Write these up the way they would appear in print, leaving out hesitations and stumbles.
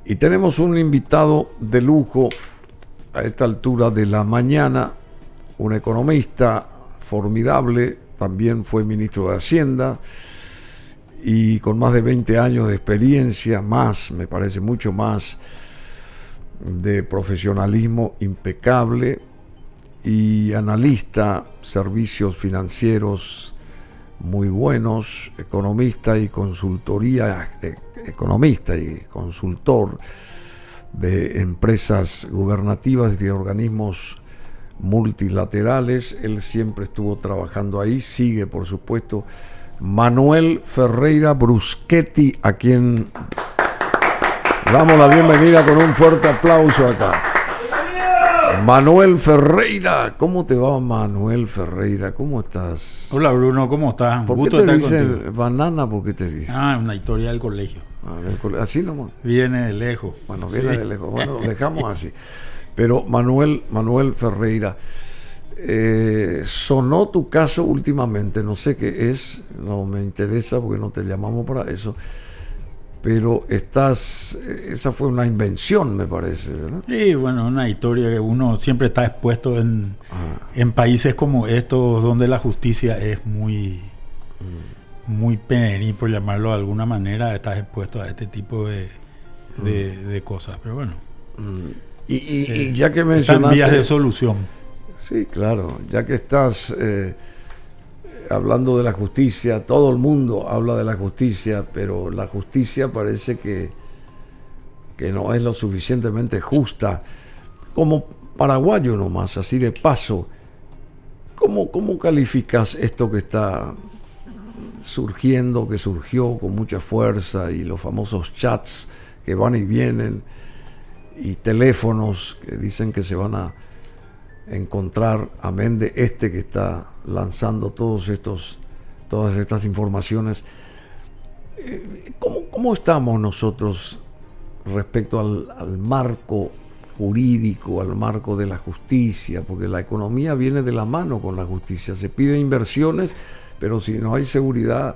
Y tenemos un invitado de lujo a esta altura de la mañana, un economista formidable, también fue ministro de Hacienda y con más de 20 años de experiencia, más, me parece mucho más, de profesionalismo impecable y analista, servicios financieros muy buenos, economista y consultoría, economista y consultor de empresas gubernativas y de organismos multilaterales. Él siempre estuvo trabajando ahí, sigue por supuesto Manuel Ferreira Bruschetti, a quien damos la bienvenida con un fuerte aplauso acá. Manuel Ferreira, ¿cómo te va, Manuel Ferreira? ¿Cómo estás? Hola Bruno, ¿cómo estás? ¿Por qué te dicen banana? ¿Por qué te dicen? Una historia del colegio. Así nomás. Viene de lejos. Bueno, viene de lejos. Bueno, dejamos así. Pero Manuel Ferreira, sonó tu caso últimamente, no sé qué es, no me interesa porque no te llamamos para eso. Pero esa fue una invención, me parece, ¿verdad? Sí, bueno, una historia que uno siempre está expuesto en países como estos, donde la justicia es muy pequeña, por llamarlo de alguna manera, estás expuesto a este tipo de cosas. Pero bueno. Y ya que mencionaste... Están vías de solución. Sí, claro. Ya que estás... hablando de la justicia, todo el mundo habla de la justicia, pero la justicia parece que no es lo suficientemente justa. Como paraguayo nomás, así de paso, ¿cómo calificas esto que está surgiendo, que surgió con mucha fuerza, y los famosos chats que van y vienen, y teléfonos que dicen que se van a encontrar, amén de que está lanzando todas estas informaciones? ¿Cómo estamos nosotros respecto al marco jurídico, al marco de la justicia? Porque la economía viene de la mano con la justicia. Se piden inversiones, pero si no hay seguridad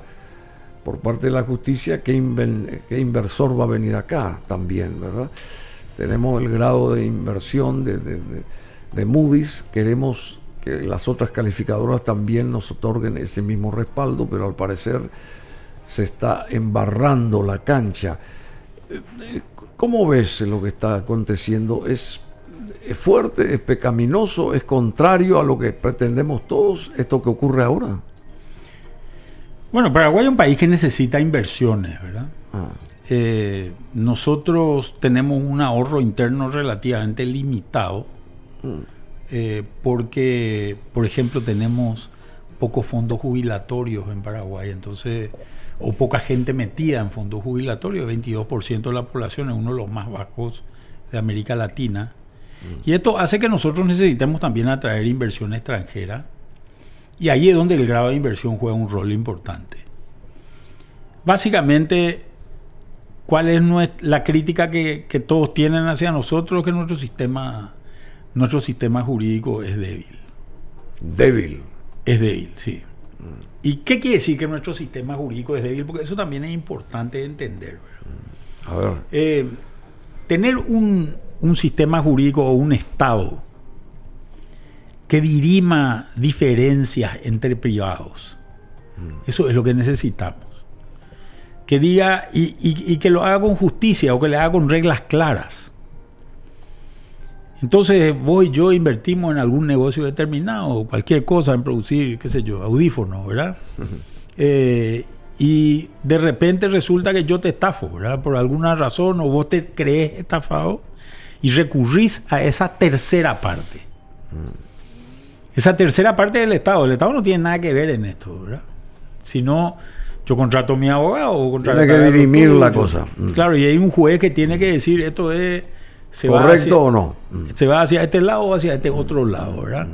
por parte de la justicia, ¿qué inversor va a venir acá también, verdad? Tenemos el grado de inversión de Moody's, queremos que las otras calificadoras también nos otorguen ese mismo respaldo, pero al parecer se está embarrando la cancha. ¿Cómo ves lo que está aconteciendo? ¿Es fuerte, es pecaminoso, es contrario a lo que pretendemos todos, esto que ocurre ahora? Bueno, Paraguay es un país que necesita inversiones, ¿verdad? Nosotros tenemos un ahorro interno relativamente limitado, porque, por ejemplo, tenemos pocos fondos jubilatorios en Paraguay, entonces, o poca gente metida en fondos jubilatorios. 22% de la población es uno de los más bajos de América Latina. Y esto hace que nosotros necesitemos también atraer inversión extranjera, y ahí es donde el grado de inversión juega un rol importante. Básicamente, ¿cuál es la crítica que todos tienen hacia nosotros? Que nuestro sistema jurídico es débil. ¿Débil? Es débil, sí. ¿Y qué quiere decir que nuestro sistema jurídico es débil? Porque eso también es importante entender, ¿verdad? A ver. Tener un sistema jurídico o un Estado que dirima diferencias entre privados, eso es lo que necesitamos. Que diga y que lo haga con justicia, o que le haga con reglas claras. Entonces vos y yo invertimos en algún negocio determinado, cualquier cosa, en producir, qué sé yo, audífonos, ¿verdad? Y de repente resulta que yo te estafo, ¿verdad? Por alguna razón, o vos te crees estafado y recurrís a esa tercera parte. Esa tercera parte del Estado. El Estado no tiene nada que ver en esto, ¿verdad? Sino, yo contrato a mi abogado o contrato tiene que dirimir la cosa. Claro, y hay un juez que tiene que decir esto es... ¿correcto o no? Se va hacia este lado o hacia este otro lado, ¿verdad?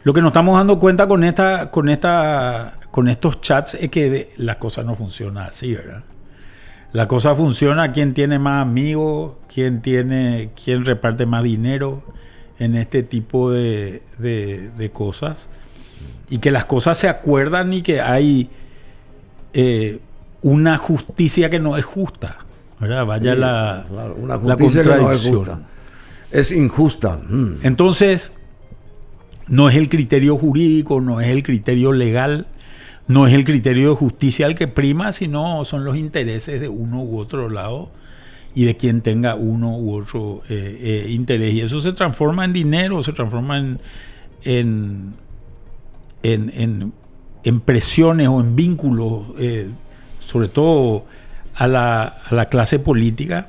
Lo que nos estamos dando cuenta con estos chats es que las cosas no funcionan así, ¿verdad? La cosa funciona quién tiene más amigos, quién reparte más dinero en este tipo de cosas, y que las cosas se acuerdan, y que hay una justicia que no es justa. ¿verdad? Vaya Sí, la, claro, una la justicia que no es contradicción. justa. Es injusta. Entonces, no es el criterio jurídico, no es el criterio legal, no es el criterio de justicia el que prima, sino son los intereses de uno u otro lado y de quien tenga uno u otro interés. Y eso se transforma en dinero, se transforma en presiones o en vínculos, sobre todo a la clase política.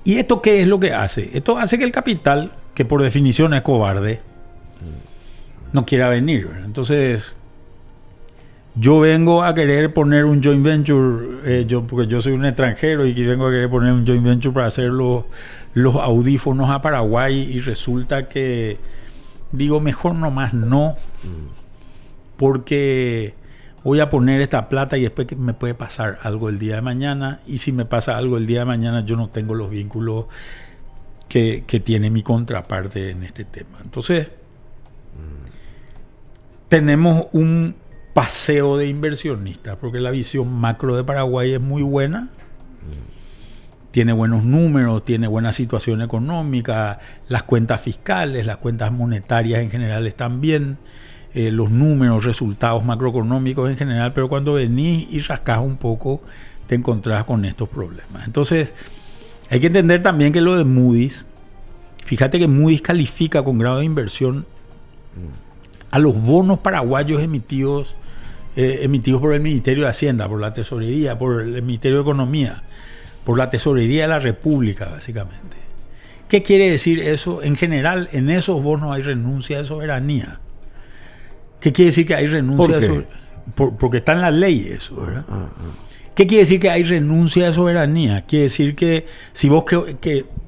¿Y esto qué es lo que hace? Esto hace que el capital, que por definición es cobarde, no quiera venir, ¿verdad? Entonces, yo vengo a querer poner un joint venture, porque yo soy un extranjero y vengo a querer poner un joint venture para hacer los audífonos a Paraguay, y resulta que digo, mejor nomás no, porque voy a poner esta plata y después me puede pasar algo el día de mañana, y si me pasa algo el día de mañana yo no tengo los vínculos que tiene mi contraparte en este tema. Entonces, tenemos un paseo de inversionistas, porque la visión macro de Paraguay es muy buena, tiene buenos números, tiene buena situación económica, las cuentas fiscales, las cuentas monetarias en general están bien, los números, resultados macroeconómicos en general, pero cuando venís y rascás un poco te encontrás con estos problemas. Entonces, hay que entender también que lo de Moody's, fíjate que Moody's califica con grado de inversión a los bonos paraguayos emitidos por el Ministerio de Hacienda, por la Tesorería, por el Ministerio de Economía, por la Tesorería de la República, básicamente. ¿Qué quiere decir eso? En general, en esos bonos hay renuncia de soberanía. ¿Qué quiere decir que hay renuncia de soberanía? Porque está en la ley eso, ¿verdad? ¿Qué quiere decir que hay renuncia de soberanía? Quiere decir que si vos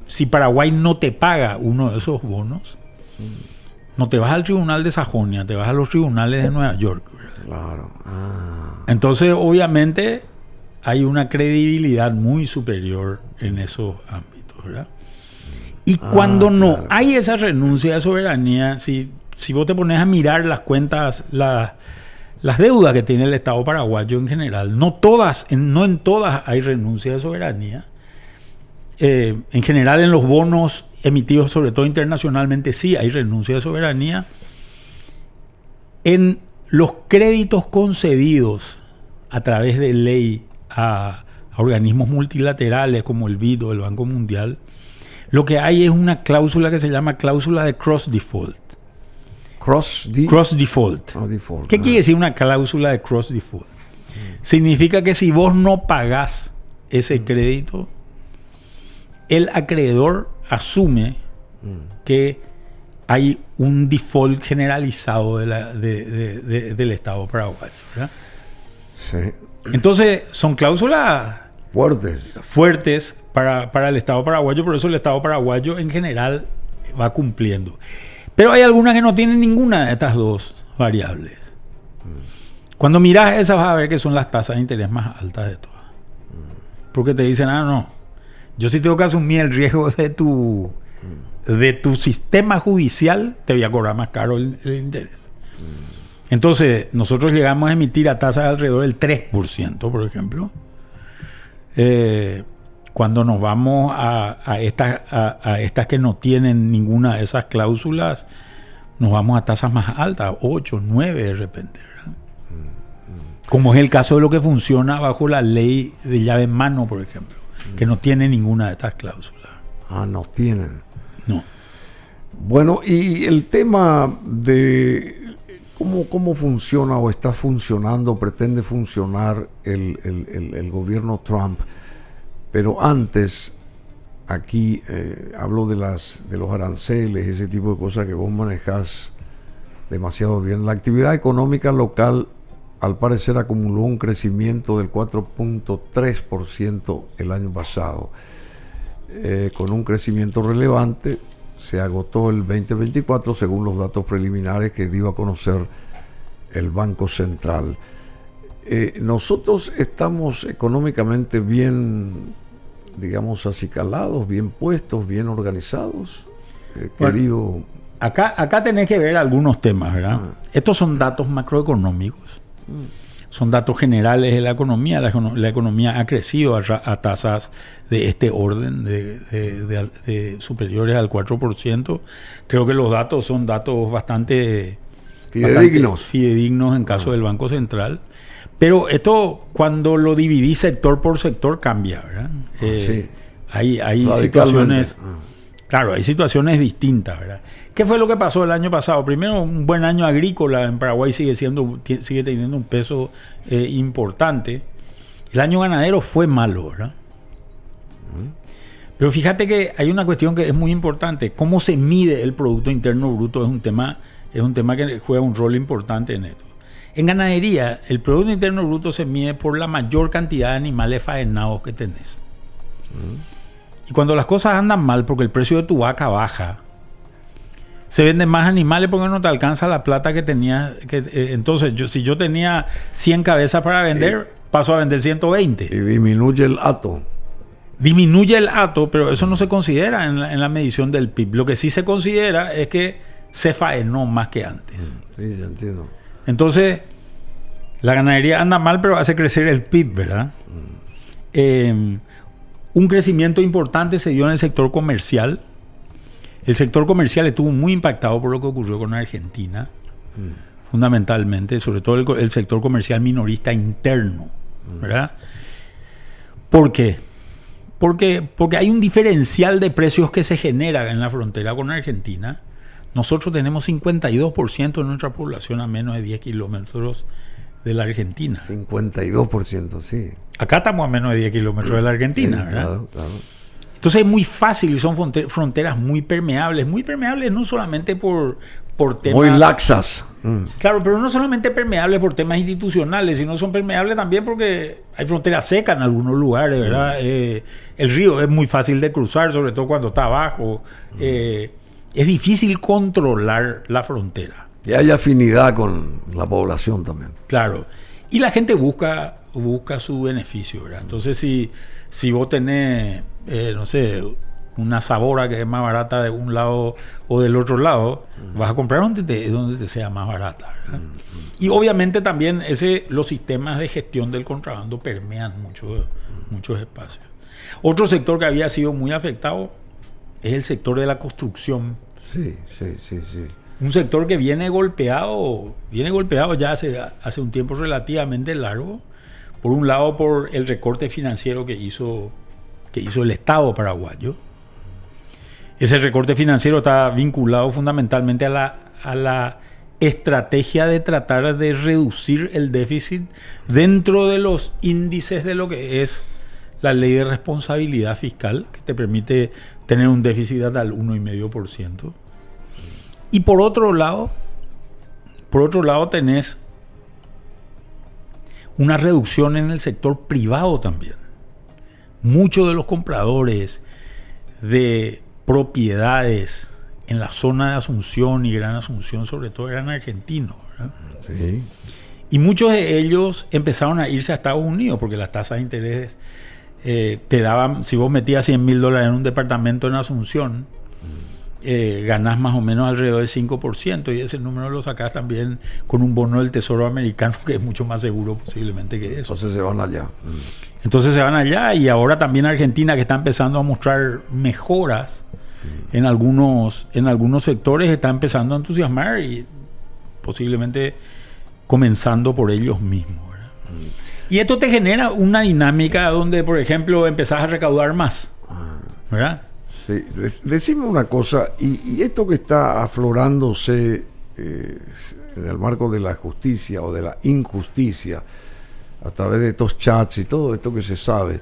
si Paraguay no te paga uno de esos bonos, no te vas al tribunal de Sajonia, te vas a los tribunales de Nueva York, ¿verdad? Claro. Entonces, obviamente, hay una credibilidad muy superior en esos ámbitos, ¿verdad? Y cuando no hay esa renuncia de soberanía, si vos te pones a mirar las cuentas, las deudas que tiene el Estado paraguayo en general, no en todas hay renuncia de soberanía. En general, en los bonos emitidos, sobre todo internacionalmente, sí hay renuncia de soberanía. En los créditos concedidos a través de ley a organismos multilaterales como el BID o el Banco Mundial, lo que hay es una cláusula que se llama cláusula de cross default. Cross default. ¿Qué quiere decir una cláusula de cross default? Significa que si vos no pagás ese crédito, el acreedor asume que hay un default generalizado del Estado paraguayo, ¿verdad? Sí. Entonces, son cláusulas fuertes para el Estado paraguayo, por eso el Estado paraguayo en general va cumpliendo. Pero hay algunas que no tienen ninguna de estas dos variables. Cuando miras esas vas a ver que son las tasas de interés más altas de todas. Porque te dicen, no, yo sí tengo que asumir el riesgo de tu sistema judicial, te voy a cobrar más caro el interés. Entonces, nosotros llegamos a emitir a tasas alrededor del 3%, por ejemplo. Cuando nos vamos a estas que no tienen ninguna de esas cláusulas, nos vamos a tasas más altas, 8, 9 de repente, ¿verdad? Como es el caso de lo que funciona bajo la ley de llave en mano, por ejemplo, que no tiene ninguna de estas cláusulas. No tienen. No. Bueno, y el tema de cómo funciona o está funcionando, pretende funcionar el gobierno Trump. Pero antes, aquí hablo de los aranceles, ese tipo de cosas que vos manejás demasiado bien. La actividad económica local, al parecer, acumuló un crecimiento del 4.3% el año pasado. Con un crecimiento relevante, se agotó el 2024 según los datos preliminares que dio a conocer el Banco Central. Nosotros estamos económicamente bien, digamos, acicalados, bien puestos, bien organizados, querido. Acá tenés que ver algunos temas, ¿verdad? Estos son datos macroeconómicos. son datos generales de la economía. La economía ha crecido a tasas de este orden, de superiores al 4%. Creo que los datos son datos bastante fidedignos en caso del Banco Central. Pero esto, cuando lo dividí sector por sector, cambia, ¿verdad? Sí. Hay situaciones... Claro, hay situaciones distintas, ¿verdad? ¿Qué fue lo que pasó el año pasado? Primero, un buen año agrícola en Paraguay sigue teniendo un peso importante. El año ganadero fue malo, ¿verdad? Pero fíjate que hay una cuestión que es muy importante. ¿Cómo se mide el Producto Interno Bruto? Es un tema que juega un rol importante en esto. En ganadería, el Producto Interno Bruto se mide por la mayor cantidad de animales faenados que tenés. Y cuando las cosas andan mal, porque el precio de tu vaca baja, se venden más animales porque no te alcanza la plata que tenías. Entonces, si yo tenía 100 cabezas para vender, paso a vender 120. Y disminuye el hato. Disminuye el hato, pero eso no se considera en la medición del PIB. Lo que sí se considera es que se faenó más que antes. Sí, ya entiendo. Entonces, la ganadería anda mal, pero hace crecer el PIB, ¿verdad? Un crecimiento importante se dio en el sector comercial. El sector comercial estuvo muy impactado por lo que ocurrió con Argentina, fundamentalmente, sobre todo el sector comercial minorista interno, ¿verdad? ¿Por qué? Porque hay un diferencial de precios que se genera en la frontera con Argentina. Nosotros tenemos 52% de nuestra población a menos de 10 kilómetros de la Argentina. 52%, sí. Acá estamos a menos de 10 kilómetros de la Argentina, ¿verdad? Claro, claro. Entonces es muy fácil y son fronteras muy permeables no solamente por temas... Muy laxas. Claro, pero no solamente permeables por temas institucionales, sino son permeables también porque hay fronteras secas en algunos lugares, ¿verdad? El río es muy fácil de cruzar, sobre todo cuando está abajo. Es difícil controlar la frontera. Y hay afinidad con la población también. Claro. Y la gente busca su beneficio, ¿verdad? Entonces, si vos tenés, no sé, una sabora que es más barata de un lado o del otro lado, vas a comprar donde te sea más barata, ¿verdad? Y obviamente también los sistemas de gestión del contrabando permean muchos espacios. Otro sector que había sido muy afectado es el sector de la construcción. Sí. Un sector que viene golpeado ya hace un tiempo relativamente largo. Por un lado, por el recorte financiero que hizo el Estado paraguayo. Ese recorte financiero está vinculado fundamentalmente a la estrategia de tratar de reducir el déficit dentro de los índices de lo que es la ley de responsabilidad fiscal, que te permite tener un déficit al 1,5%. Y por otro lado tenés una reducción en el sector privado también. Muchos de los compradores de propiedades en la zona de Asunción y Gran Asunción, sobre todo, eran argentinos, ¿verdad? Sí. Y muchos de ellos empezaron a irse a Estados Unidos porque las tasas de interés te daban, si vos metías $100,000 en un departamento en Asunción, ganás más o menos alrededor del 5%, y ese número lo sacás también con un bono del Tesoro americano que es mucho más seguro posiblemente que eso. Entonces se van allá. Y ahora también Argentina, que está empezando a mostrar mejoras en algunos sectores, está empezando a entusiasmar y posiblemente comenzando por ellos mismos, ¿verdad? Y esto te genera una dinámica donde, por ejemplo, empezás a recaudar más, ¿verdad? Sí. Decime una cosa, y esto que está aflorándose en el marco de la justicia o de la injusticia, a través de estos chats y todo esto que se sabe,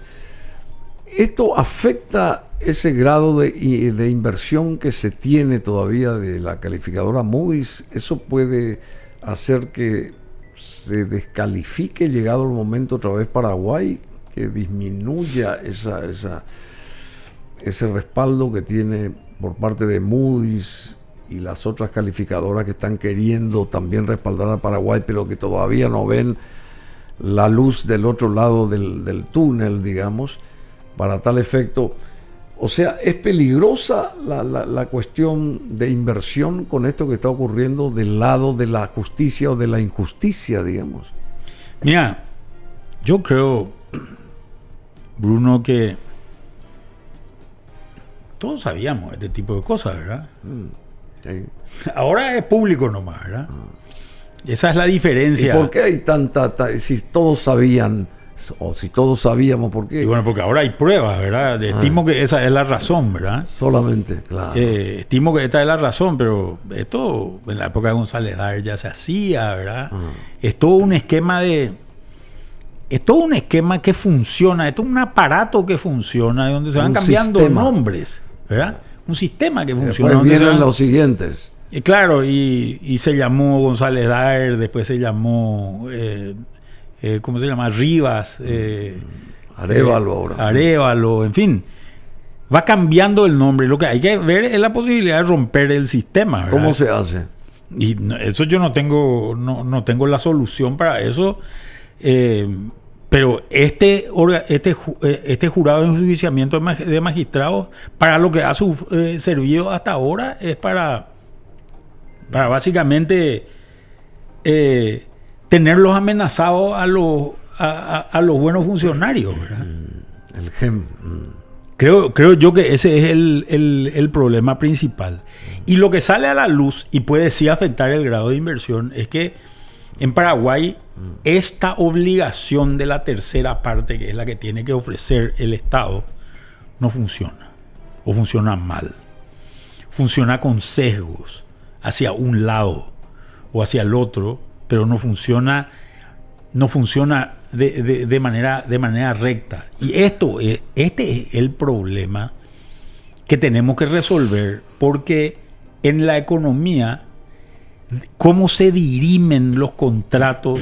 ¿esto afecta ese grado de inversión que se tiene todavía de la calificadora Moody's? ¿Eso puede hacer que se descalifique, llegado el momento, otra vez Paraguay, que disminuya ese respaldo que tiene por parte de Moody's y las otras calificadoras que están queriendo también respaldar a Paraguay, pero que todavía no ven la luz del otro lado del túnel, digamos, para tal efecto? O sea, ¿es peligrosa la cuestión de inversión con esto que está ocurriendo del lado de la justicia o de la injusticia, digamos? Mira, yo creo, Bruno, que todos sabíamos este tipo de cosas, ¿verdad? Sí. Ahora es público nomás, ¿verdad? Esa es la diferencia. ¿Y por qué hay si todos sabían, o si todos sabíamos por qué? Y bueno, porque ahora hay pruebas, ¿verdad? Estimo que esa es la razón, ¿verdad? Solamente, claro. Estimo que esta es la razón, pero esto en la época de González Daer ya se hacía, ¿verdad? Es todo un esquema es todo un esquema que funciona, esto es un aparato que funciona, de donde se van cambiando nombres, ¿verdad? Un sistema que funciona. Después vienen los siguientes. Claro, y se llamó González Daer, después se llamó, ¿cómo se llama? Rivas. Arévalo ahora. Arévalo, en fin. Va cambiando el nombre. Lo que hay que ver es la posibilidad de romper el sistema, ¿verdad? ¿Cómo se hace? Y eso yo no tengo la solución para eso. Pero este jurado de enjuiciamiento de magistrados, para lo que ha servido hasta ahora, es para básicamente tenerlos amenazados a los buenos funcionarios, ¿verdad? El GEM. Creo yo que ese es el problema principal. Y lo que sale a la luz, y puede sí afectar el grado de inversión, es que en Paraguay esta obligación de la tercera parte, que es la que tiene que ofrecer el Estado, no funciona. O funciona mal. Funciona con sesgos hacia un lado o hacia el otro, pero no funciona de manera recta. Y este es el problema que tenemos que resolver, porque en la economía, cómo se dirimen los contratos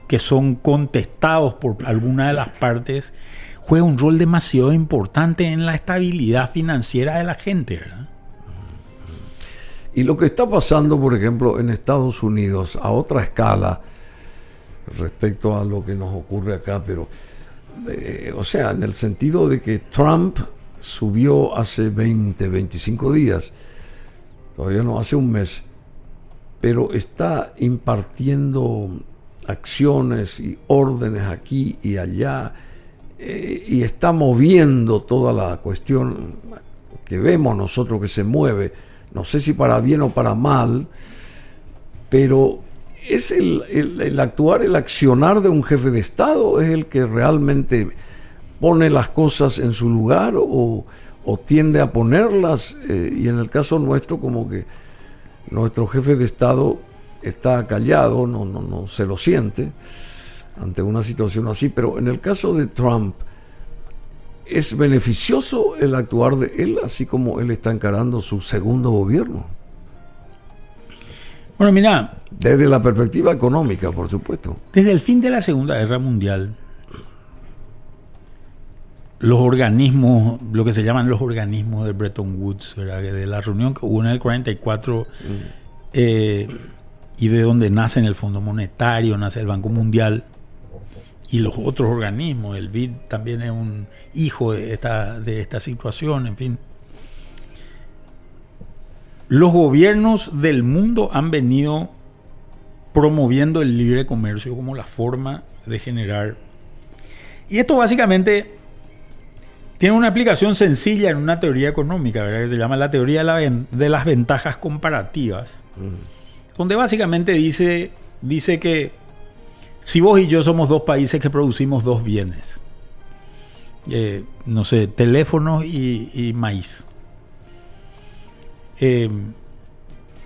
que son contestados por alguna de las partes juega un rol demasiado importante en la estabilidad financiera de la gente, ¿verdad? Y lo que está pasando, por ejemplo, en Estados Unidos, a otra escala respecto a lo que nos ocurre acá, pero, o sea, en el sentido de que Trump subió hace 25 días, todavía no hace un mes, pero está impartiendo acciones y órdenes aquí y allá, y está moviendo toda la cuestión que vemos nosotros que se mueve, no sé si para bien o para mal, pero es el actuar, el accionar de un jefe de Estado es el que realmente pone las cosas en su lugar o tiende a ponerlas, y en el caso nuestro como que nuestro jefe de Estado está callado, no se lo siente ante una situación así, pero en el caso de Trump, ¿es beneficioso el actuar de él, así como él está encarando su segundo gobierno? Bueno, mira, desde la perspectiva económica, por supuesto. Desde el fin de la Segunda Guerra Mundial, los organismos, lo que se llaman los organismos de Bretton Woods, ¿verdad? De la reunión que hubo en el 44, y de donde nace el Fondo Monetario, nace el Banco Mundial y los otros organismos, el BID también es un hijo de esta situación, en fin. Los gobiernos del mundo han venido promoviendo el libre comercio como la forma de generar. Y esto básicamente tiene una aplicación sencilla en una teoría económica, ¿verdad? Que se llama la teoría de las ventajas comparativas, donde básicamente dice que si vos y yo somos dos países que producimos dos bienes, no sé, teléfonos y maíz,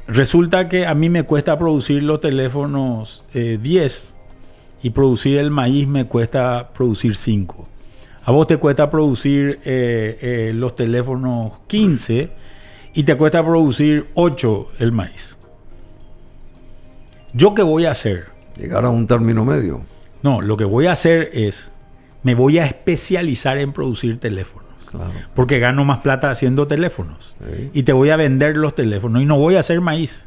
resulta que a mí me cuesta producir los teléfonos 10 y producir el maíz me cuesta producir 5. A vos te cuesta producir los teléfonos 15 y te cuesta producir 8 el maíz. ¿Yo qué voy a hacer? Llegar a un término medio. No, lo que voy a hacer es, me voy a especializar en producir teléfonos. Claro. Porque gano más plata haciendo teléfonos. Sí. Y te voy a vender los teléfonos y no voy a hacer maíz.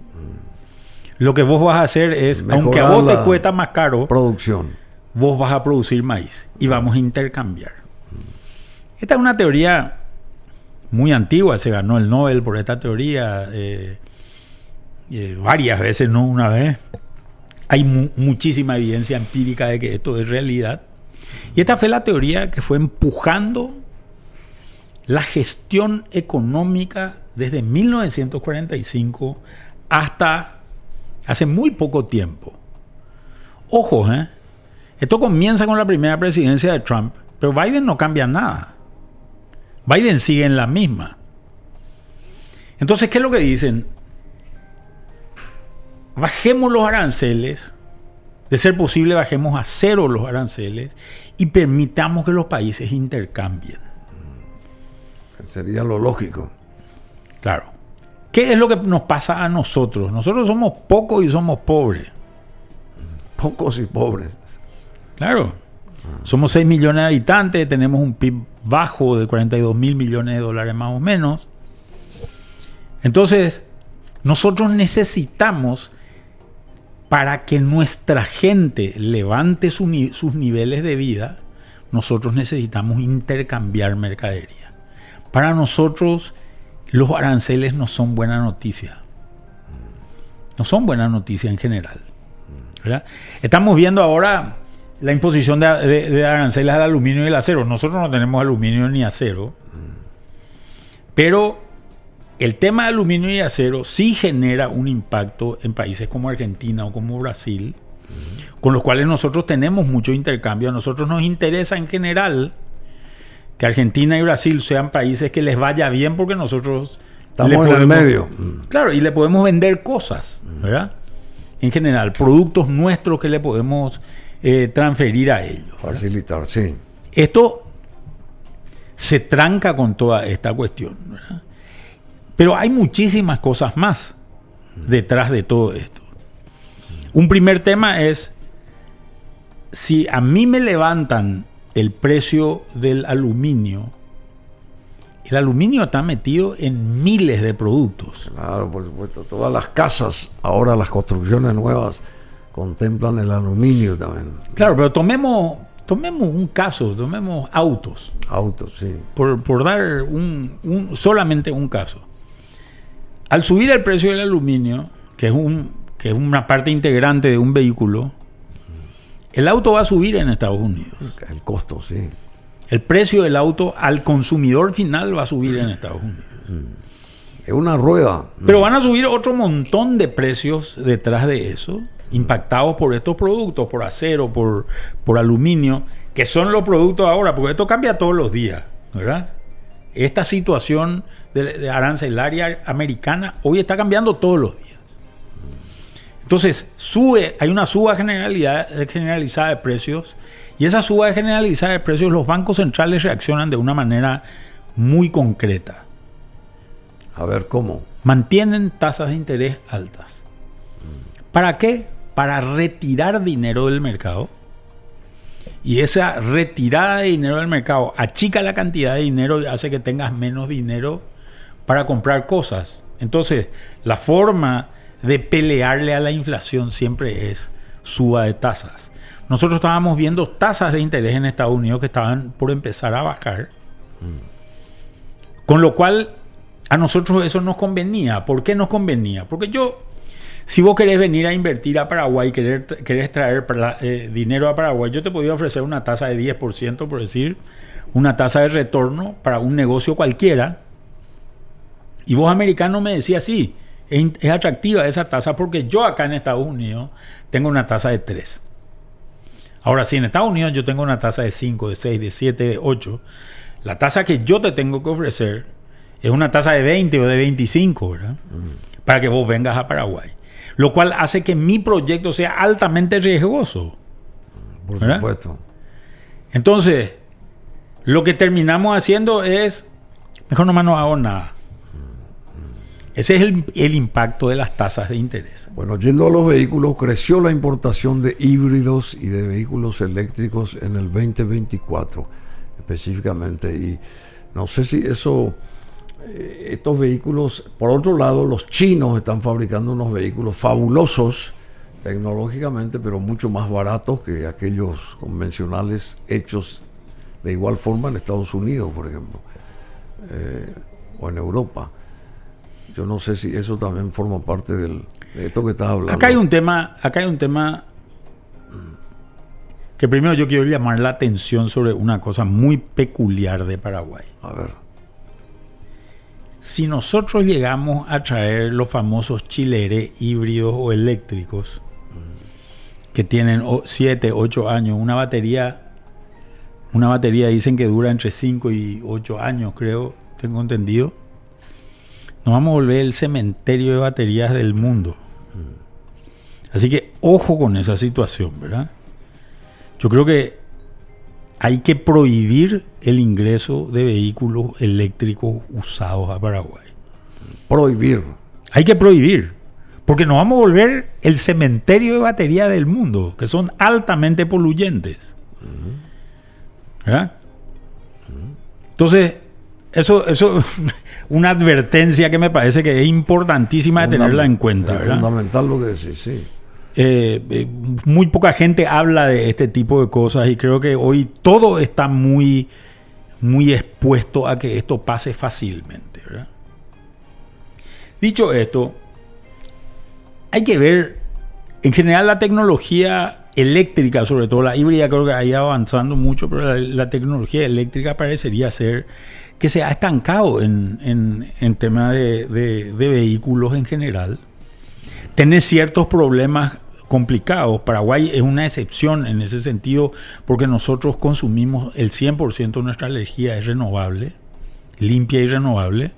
Lo que vos vas a hacer es, mejorar, aunque a vos te cuesta más caro, producción, vos vas a producir maíz y vamos a intercambiar. Esta es una teoría muy antigua, se ganó el Nobel por esta teoría varias veces, no una vez. Hay muchísima evidencia empírica de que esto es realidad. Y esta fue la teoría que fue empujando la gestión económica desde 1945 hasta hace muy poco tiempo. Ojo, esto comienza con la primera presidencia de Trump, pero Biden no cambia nada. Biden sigue en la misma. Entonces, ¿qué es lo que dicen? Bajemos los aranceles, de ser posible bajemos a cero los aranceles y permitamos que los países intercambien. Sería lo lógico. Claro. ¿Qué es lo que nos pasa a nosotros? Nosotros somos pocos y somos pobres. Pocos y pobres. Claro. Somos 6 millones de habitantes, tenemos un PIB bajo de 42 mil millones de dólares más o menos. Entonces, nosotros necesitamos, para que nuestra gente levante sus niveles de vida, nosotros necesitamos intercambiar mercadería. Para nosotros, los aranceles no son buena noticia. No son buena noticia en general, ¿verdad? Estamos viendo ahora la imposición de aranceles al aluminio y el acero. Nosotros no tenemos aluminio ni acero, pero el tema de aluminio y acero sí genera un impacto en países como Argentina o como Brasil, con los cuales nosotros tenemos mucho intercambio. A nosotros nos interesa en general que Argentina y Brasil sean países que les vaya bien, porque nosotros estamos en el medio. Claro, y le podemos vender cosas, ¿verdad? En general, productos nuestros que le podemos transferir a ellos, ¿verdad? Facilitar, sí. Esto se tranca con toda esta cuestión, ¿verdad? Pero hay muchísimas cosas más detrás de todo esto. Un primer tema es, si a mí me levantan el precio del aluminio, el aluminio está metido en miles de productos. Claro, por supuesto. Todas las casas, ahora las construcciones nuevas, contemplan el aluminio también. Claro, pero tomemos un caso, tomemos autos. Autos, sí. Por dar solamente un caso. Al subir el precio del aluminio, que es una parte integrante de un vehículo, el auto va a subir en Estados Unidos. El costo, sí. El precio del auto al consumidor final va a subir en Estados Unidos. Es una rueda. Pero van a subir otro montón de precios detrás de eso, impactados por estos productos, por acero, por aluminio, que son los productos ahora, porque esto cambia todos los días, ¿verdad? Esta situación de arancelaria americana hoy está cambiando todos los días. Entonces, hay una suba generalizada de precios, y esa suba generalizada de precios, los bancos centrales reaccionan de una manera muy concreta. A ver, ¿cómo? Mantienen tasas de interés altas. ¿Para qué? Para retirar dinero del mercado. Y esa retirada de dinero del mercado achica la cantidad de dinero y hace que tengas menos dinero para comprar cosas. Entonces, la forma de pelearle a la inflación siempre es suba de tasas. Nosotros estábamos viendo tasas de interés en Estados Unidos que estaban por empezar a bajar. Con lo cual, a nosotros eso nos convenía. ¿Por qué nos convenía? Porque si vos querés venir a invertir a Paraguay, querés traer dinero a Paraguay, yo te podía ofrecer una tasa de 10%, por decir, una tasa de retorno para un negocio cualquiera. Y vos, americano, me decías, sí, es atractiva esa tasa porque yo acá en Estados Unidos tengo una tasa de 3. Ahora, si en Estados Unidos yo tengo una tasa de 5, de 6, de 7, de 8, la tasa que yo te tengo que ofrecer es una tasa de 20 o de 25, ¿verdad? Para que vos vengas a Paraguay. Lo cual hace que mi proyecto sea altamente riesgoso. Por ¿verdad? supuesto. Entonces, lo que terminamos haciendo es, mejor nomás no hago nada. Ese es el impacto de las tasas de interés. Bueno, yendo a los vehículos, creció la importación de híbridos y de vehículos eléctricos en el 2024 específicamente. Y no sé si estos vehículos, por otro lado, los chinos están fabricando unos vehículos fabulosos tecnológicamente, pero mucho más baratos que aquellos convencionales hechos de igual forma en Estados Unidos, por ejemplo, o en Europa. Yo no sé si eso también forma parte del de esto que estás hablando. Acá hay un tema que primero yo quiero llamar la atención sobre una cosa muy peculiar de Paraguay. A ver. Si nosotros llegamos a traer los famosos chileré híbridos o eléctricos que tienen 7, 8 años, una batería dicen que dura entre 5 y 8 años, creo, tengo entendido, nos vamos a volver el cementerio de baterías del mundo. Así que ojo con esa situación, ¿verdad? Yo creo que hay que prohibir el ingreso de vehículos eléctricos usados a Paraguay. Prohibir. Hay que prohibir, porque nos vamos a volver el cementerio de baterías del mundo, que son altamente poluyentes. ¿Verdad? Entonces, eso una advertencia que me parece que es importantísima de tenerla en cuenta. Es fundamental lo que decís, sí. Muy poca gente habla de este tipo de cosas y creo que hoy todo está muy, muy expuesto a que esto pase fácilmente, ¿verdad? Dicho esto, hay que ver, en general la tecnología eléctrica, sobre todo la híbrida, creo que ha ido avanzando mucho, pero la tecnología eléctrica parecería ser que se ha estancado en temas de vehículos en general. Tiene ciertos problemas complicados. Paraguay es una excepción en ese sentido porque nosotros consumimos el 100% de nuestra energía es renovable, limpia y renovable,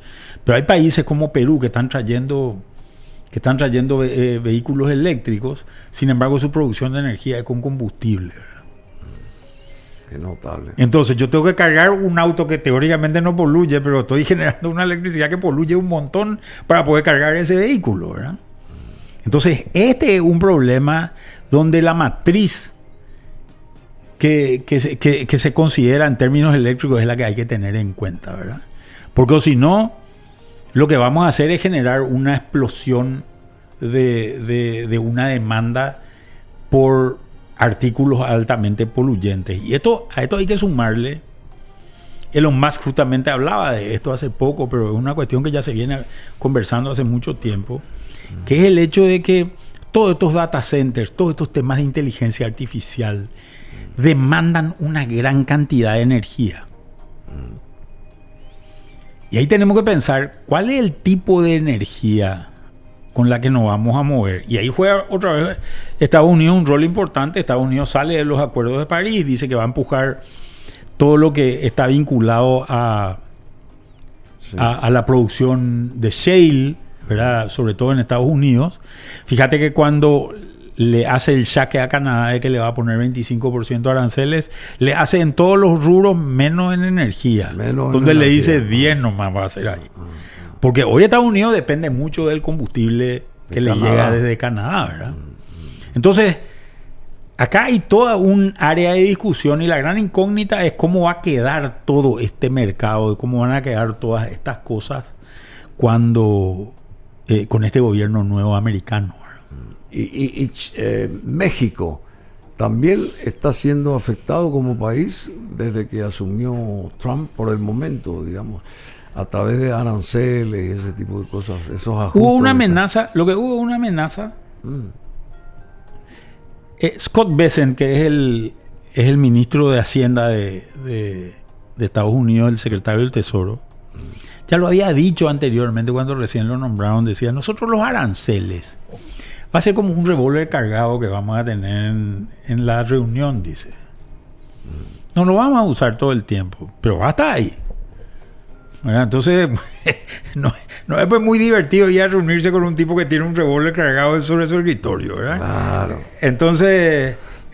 pero hay países como Perú que están trayendo vehículos eléctricos, sin embargo su producción de energía es con combustible. Qué notable. Entonces yo tengo que cargar un auto que teóricamente no poluye, pero estoy generando una electricidad que poluye un montón para poder cargar ese vehículo, ¿verdad? Entonces, este es un problema donde la matriz que se considera en términos eléctricos es la que hay que tener en cuenta, ¿verdad? Porque si no, lo que vamos a hacer es generar una explosión de una demanda por artículos altamente poluyentes. Y a esto hay que sumarle, Elon Musk justamente hablaba de esto hace poco, pero es una cuestión que ya se viene conversando hace mucho tiempo, que es el hecho de que todos estos data centers, todos estos temas de inteligencia artificial demandan una gran cantidad de energía. Y ahí tenemos que pensar cuál es el tipo de energía con la que nos vamos a mover. Y ahí juega otra vez Estados Unidos un rol importante. Estados Unidos sale de los acuerdos de París, dice que va a empujar todo lo que está vinculado a la producción de shale, ¿verdad? Sobre todo en Estados Unidos. Fíjate que cuando le hace el jaque a Canadá de que le va a poner 25% de aranceles, le hace en todos los rubros menos en energía. Donde le dice 10 nomás va a hacer ahí. Porque hoy Estados Unidos depende mucho del combustible que le llega desde Canadá, ¿verdad? Entonces, acá hay toda un área de discusión y la gran incógnita es cómo va a quedar todo este mercado y cómo van a quedar todas estas cosas cuando con este gobierno nuevo americano. Y México también está siendo afectado como país desde que asumió Trump por el momento, digamos, a través de aranceles y ese tipo de cosas, esos ajustes. Hubo una amenaza, Scott Bessent, que es el ministro de Hacienda de Estados Unidos, el secretario del Tesoro, ya lo había dicho anteriormente cuando recién lo nombraron, decía, nosotros los aranceles va a ser como un revólver cargado que vamos a tener en la reunión, dice. No lo vamos a usar todo el tiempo, pero va a estar ahí. ¿Verdad? Entonces, no es pues muy divertido ir a reunirse con un tipo que tiene un revólver cargado sobre su escritorio, ¿verdad? Claro. Entonces,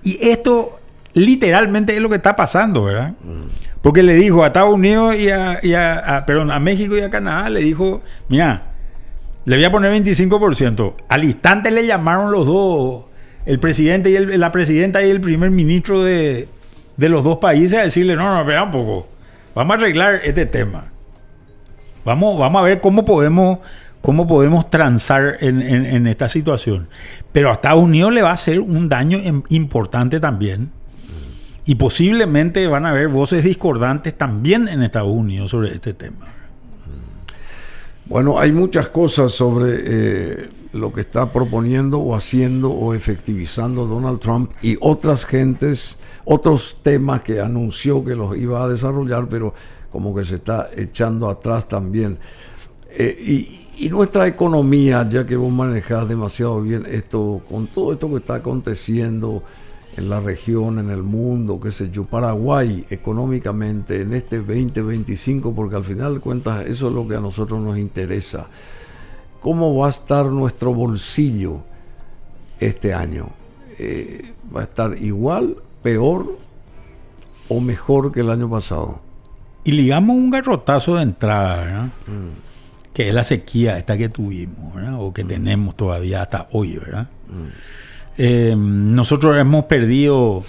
y esto literalmente es lo que está pasando, ¿verdad? Porque le dijo a Estados Unidos a México y a Canadá, le dijo, mira, le voy a poner 25%. Al instante le llamaron los dos, el presidente y la presidenta y el primer ministro de los dos países a decirle, no, espera un poco, vamos a arreglar este tema. Vamos a ver cómo podemos transar en esta situación. Pero a Estados Unidos le va a hacer un daño importante también. Y posiblemente van a haber voces discordantes también en Estados Unidos sobre este tema. Bueno, hay muchas cosas sobre lo que está proponiendo o haciendo o efectivizando Donald Trump y otras gentes, otros temas que anunció que los iba a desarrollar, pero como que se está echando atrás también. Y nuestra economía, ya que vos manejás demasiado bien esto, con todo esto que está aconteciendo en la región, en el mundo, qué sé yo, Paraguay económicamente en este 2025, porque al final de cuentas eso es lo que a nosotros nos interesa. ¿Cómo va a estar nuestro bolsillo este año? ¿Va a estar igual, peor o mejor que el año pasado? Y ligamos un garrotazo de entrada, ¿verdad? Que es la sequía esta que tuvimos, ¿verdad? O que tenemos todavía hasta hoy, ¿verdad? Nosotros hemos perdido,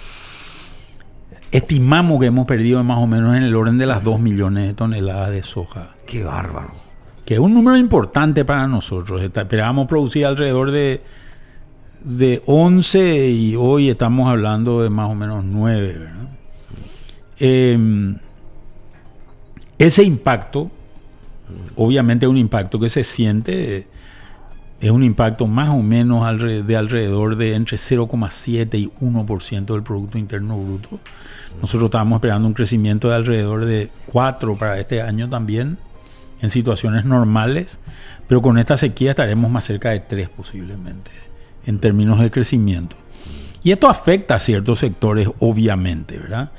estimamos que hemos perdido más o menos en el orden de las 2 millones de toneladas de soja. ¡Qué bárbaro! Que es un número importante para nosotros. Esperábamos producir alrededor de 11 y hoy estamos hablando de más o menos 9, ¿verdad? Ese impacto, obviamente es un impacto que se siente, es un impacto más o menos de alrededor de entre 0,7 y 1% del Producto Interno Bruto. Nosotros estábamos esperando un crecimiento de alrededor de 4 para este año también, en situaciones normales, pero con esta sequía estaremos más cerca de 3 posiblemente, en términos de crecimiento. Y esto afecta a ciertos sectores, obviamente, ¿verdad?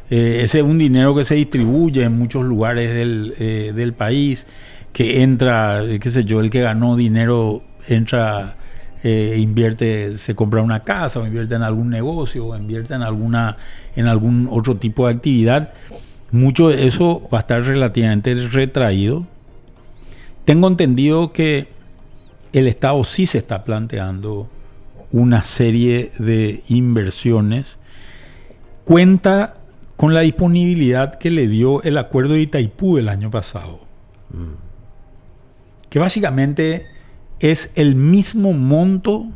Ese es un dinero que se distribuye en muchos lugares del país, que entra, qué sé yo, el que ganó dinero entra, invierte, se compra una casa, o invierte en algún negocio, o invierte en algún otro tipo de actividad. Mucho de eso va a estar relativamente retraído. Tengo entendido que el Estado sí se está planteando una serie de inversiones. Cuenta con la disponibilidad que le dio el acuerdo de Itaipú el año pasado. Que básicamente es el mismo monto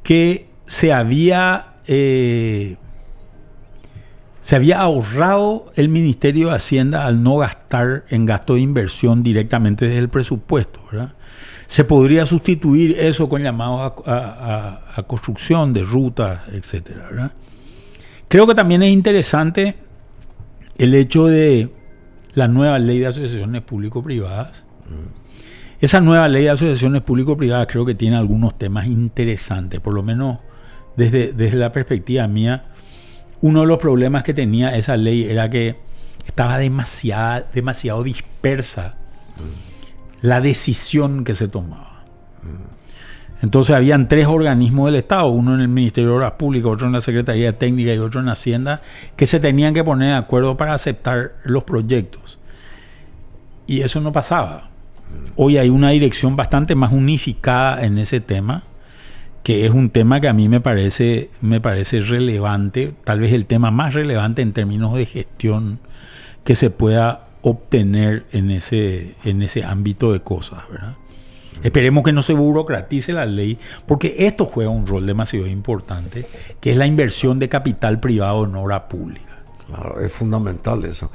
que se había ahorrado el Ministerio de Hacienda al no gastar en gasto de inversión directamente desde el presupuesto, ¿verdad? Se podría sustituir eso con llamados a construcción de rutas, etcétera, ¿verdad? Creo que también es interesante el hecho de la nueva ley de asociaciones público-privadas. Esa nueva ley de asociaciones público-privadas creo que tiene algunos temas interesantes, por lo menos desde la perspectiva mía. Uno de los problemas que tenía esa ley era que estaba demasiado dispersa la decisión que se tomaba. Entonces habían 3 organismos del Estado, uno en el Ministerio de Obras Públicas, otro en la Secretaría Técnica y otro en Hacienda, que se tenían que poner de acuerdo para aceptar los proyectos. Y eso no pasaba. Hoy hay una dirección bastante más unificada en ese tema, que es un tema que a mí me parece relevante, tal vez el tema más relevante en términos de gestión que se pueda obtener en ese ámbito de cosas, ¿verdad? Esperemos que no se burocratice la ley, porque esto juega un rol demasiado importante, que es la inversión de capital privado en obra pública. Claro, es fundamental eso.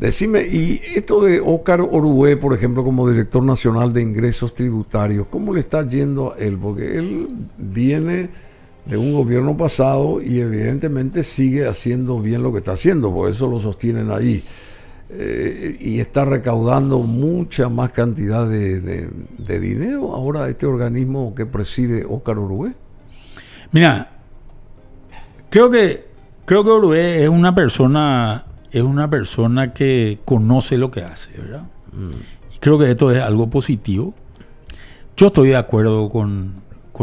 Decime, y esto de Óscar Orué, por ejemplo, como director nacional de ingresos tributarios, ¿cómo le está yendo a él? Porque él viene de un gobierno pasado y evidentemente sigue haciendo bien lo que está haciendo, por eso lo sostienen ahí. Y está recaudando mucha más cantidad de dinero ahora este organismo que preside Óscar Orué. Mira, creo que Orué es una persona que conoce lo que hace, ¿verdad? Y creo que esto es algo positivo. Yo estoy de acuerdo con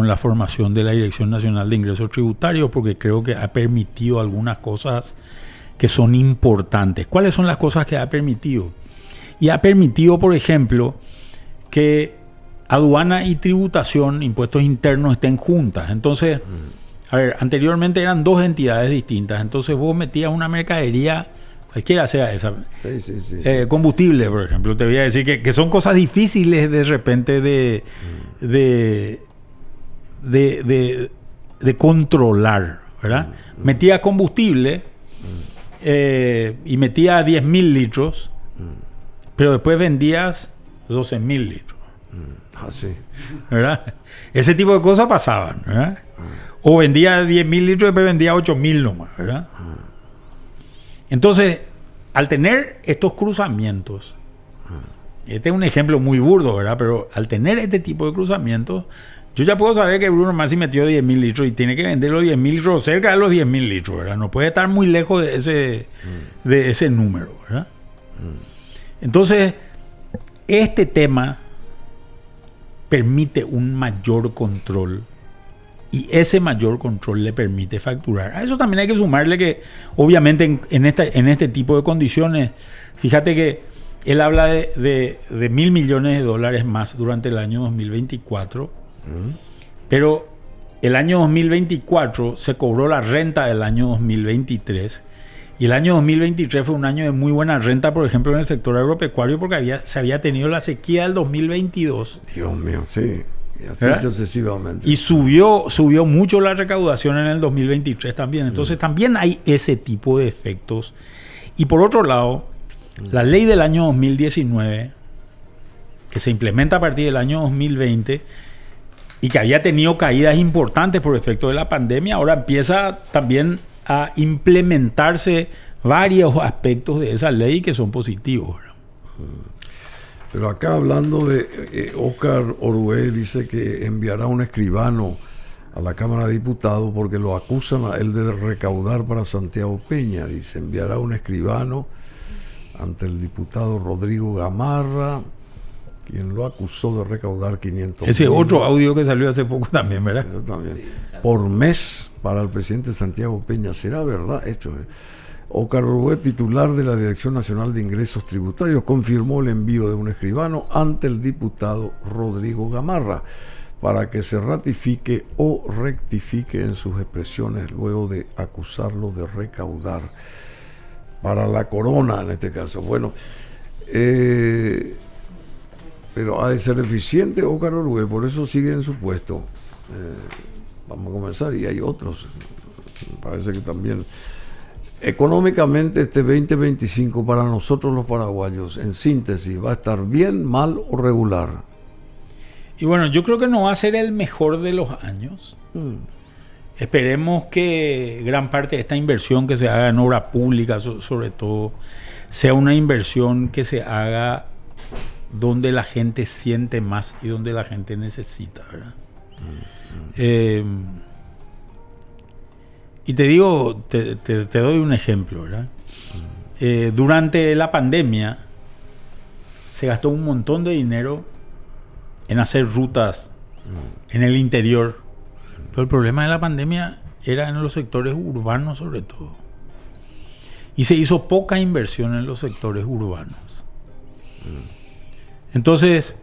la formación de la Dirección Nacional de Ingresos Tributarios, porque creo que ha permitido algunas cosas que son importantes. ¿Cuáles son las cosas que ha permitido? Y ha permitido, por ejemplo, que aduana y tributación, impuestos internos, estén juntas. Entonces, a ver, anteriormente eran 2 entidades distintas. Entonces vos metías una mercadería, cualquiera sea esa, combustible, por ejemplo, te voy a decir que son cosas difíciles de repente de controlar, ¿verdad? Metía combustible y metía 10.000 litros, pero después vendías 12.000 litros. Así. ¿Verdad? Ese tipo de cosas pasaban, ¿verdad? O vendía 10.000 litros y después vendía 8.000 nomás, ¿verdad? Entonces, al tener estos cruzamientos, este es un ejemplo muy burdo, ¿verdad? Pero al tener este tipo de cruzamientos, yo ya puedo saber que Bruno Masi metió 10.000 litros y tiene que vender los 10.000 litros cerca de los 10.000 litros, ¿verdad? No puede estar muy lejos de ese número, ¿verdad? Entonces, este tema permite un mayor control y ese mayor control le permite facturar. A eso también hay que sumarle que, obviamente, en este tipo de condiciones, fíjate que él habla de $1.000 millones más durante el año 2024, pero el año 2024 se cobró la renta del año 2023 y el año 2023 fue un año de muy buena renta, por ejemplo, en el sector agropecuario, porque se había tenido la sequía del 2022. Dios mío, sí. Y así sucesivamente. Y subió mucho la recaudación en el 2023 también. Entonces también hay ese tipo de efectos. Y por otro lado, la ley del año 2019, que se implementa a partir del año 2020 y que había tenido caídas importantes por efecto de la pandemia, ahora empieza también a implementarse varios aspectos de esa ley que son positivos, ¿verdad? Pero acá hablando de Óscar Orué, dice que enviará un escribano a la Cámara de Diputados porque lo acusan a él de recaudar para Santiago Peña. Dice, enviará un escribano ante el diputado Rodrigo Gamarra, quien lo acusó de recaudar 500 Ese mil. otro audio que salió hace poco también, ¿verdad? Eso también. Por mes para el presidente Santiago Peña. ¿Será verdad esto? Óscar Orué, titular de la Dirección Nacional de Ingresos Tributarios, confirmó el envío de un escribano ante el diputado Rodrigo Gamarra para que se ratifique o rectifique en sus expresiones luego de acusarlo de recaudar para la corona, en este caso. Bueno, pero ha de ser eficiente Óscar Orué, por eso sigue en su puesto. Vamos a comenzar, y hay otros. Parece que también económicamente este 2025 para nosotros los paraguayos, en síntesis, ¿va a estar bien, mal o regular? Y bueno, yo creo que no va a ser el mejor de los años. Esperemos que gran parte de esta inversión que se haga en obra pública, sobre todo, sea una inversión que se haga donde la gente siente más y donde la gente necesita, ¿verdad? Y te digo, te doy un ejemplo, ¿verdad? Durante la pandemia se gastó un montón de dinero en hacer rutas en el interior. Pero el problema de la pandemia era en los sectores urbanos sobre todo. Y se hizo poca inversión en los sectores urbanos. Entonces,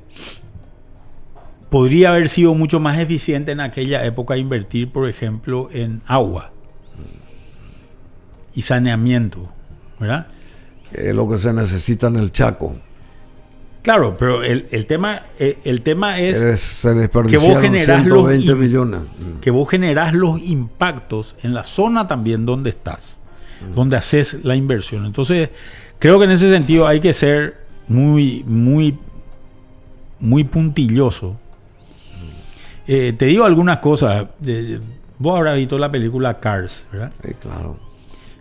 podría haber sido mucho más eficiente en aquella época invertir, por ejemplo, en agua y saneamiento, ¿verdad? Que es lo que se necesita en el Chaco. Claro, pero el tema es Se que desperdiciaron vos generás 120 millones. que vos generás los impactos en la zona también donde estás, donde haces la inversión. Entonces, creo que en ese sentido hay que ser muy puntilloso. Te digo algunas cosas. Vos habrás visto la película Cars, ¿verdad? Sí, claro.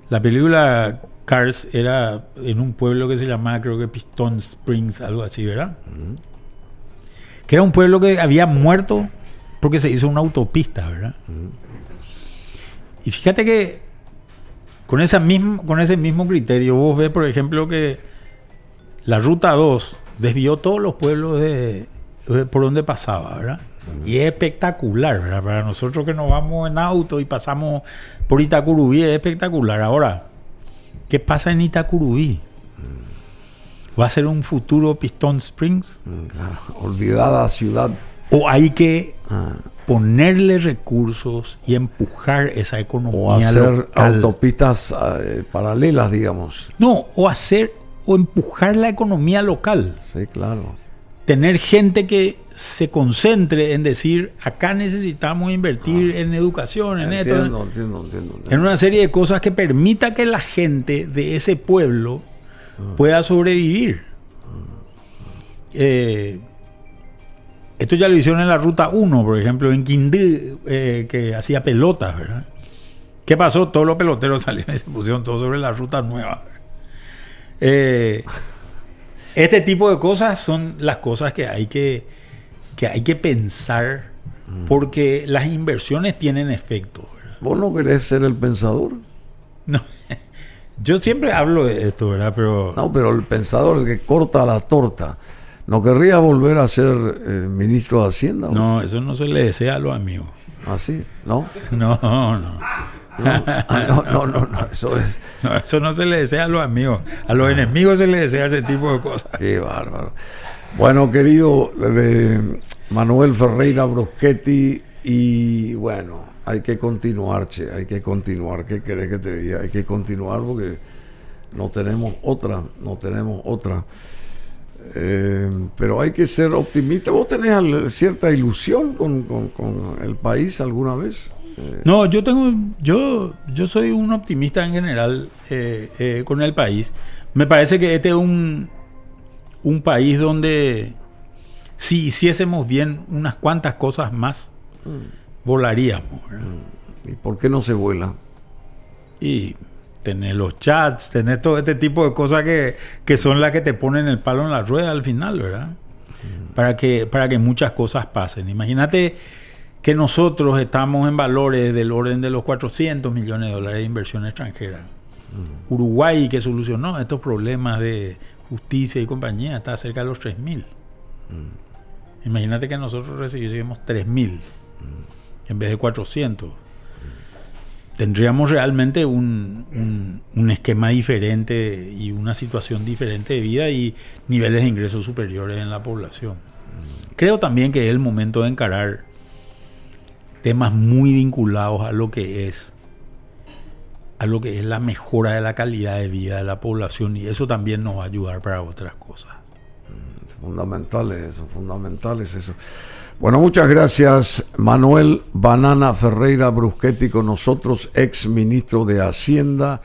La película Cars era en un pueblo que se llamaba, creo que Piston Springs, algo así, ¿verdad? Que era un pueblo que había muerto porque se hizo una autopista, ¿verdad? Y fíjate que con ese mismo criterio vos ves, por ejemplo, que la Ruta 2 desvió todos los pueblos por donde pasaba, ¿verdad? Y es espectacular, ¿verdad? Para nosotros que nos vamos en auto y pasamos por Itacurubí es espectacular. Ahora, ¿qué pasa en Itacurubí? ¿Va a ser un futuro Piston Springs? Claro. Olvidada ciudad. ¿O hay que ponerle recursos y empujar esa economía O hacer local? autopistas paralelas, digamos. No, o empujar la economía local. Sí, claro. Tener gente que se concentre en decir, acá necesitamos invertir en educación, en Entiendo. en una serie de cosas que permita que la gente de ese pueblo pueda sobrevivir. Esto ya lo hicieron en la Ruta 1, por ejemplo, en Quindí, que hacía pelotas, ¿verdad? ¿Qué pasó? Todos los peloteros salieron y se pusieron todos sobre la ruta nueva. Este tipo de cosas son las cosas que hay que pensar, porque las inversiones tienen efecto, ¿verdad? ¿Vos no querés ser el pensador? No, yo siempre hablo de esto, ¿verdad? No, pero el pensador, el que corta la torta, ¿no querría volver a ser ministro de Hacienda? No, eso no se le desea a los amigos. ¿Ah, sí? ¿No? No. No, eso es... No, eso no se le desea a los amigos. A los enemigos se les desea ese tipo de cosas. Qué bárbaro. Bueno, querido Manuel Ferreira Bruschetti, y bueno, hay que continuar, hay que continuar. ¿Qué querés que te diga? Hay que continuar porque no tenemos otra. Pero hay que ser optimista. ¿Vos tenés cierta ilusión con el país alguna vez? No, yo soy un optimista en general con el país. Me parece que este es un país donde si hiciésemos bien unas cuantas cosas más, volaríamos, ¿verdad? ¿Y por qué no se vuela? Y tener los chats, tener todo este tipo de cosas que son las que te ponen el palo en la rueda al final, ¿verdad? Para que muchas cosas pasen. Imagínate que nosotros estamos en valores del orden de los 400 millones de dólares de inversión extranjera. Uruguay, que solucionó estos problemas de justicia y compañía, está cerca de los 3.000. Imagínate que nosotros recibiésemos 3.000 en vez de 400. Tendríamos realmente un esquema diferente y una situación diferente de vida y niveles de ingresos superiores en la población. Creo también que es el momento de encarar temas muy vinculados a lo que es la mejora de la calidad de vida de la población, y eso también nos va a ayudar para otras cosas. Fundamental es eso. Bueno, muchas gracias, Manuel Banana Ferreira Bruschetti, con nosotros, ex ministro de Hacienda.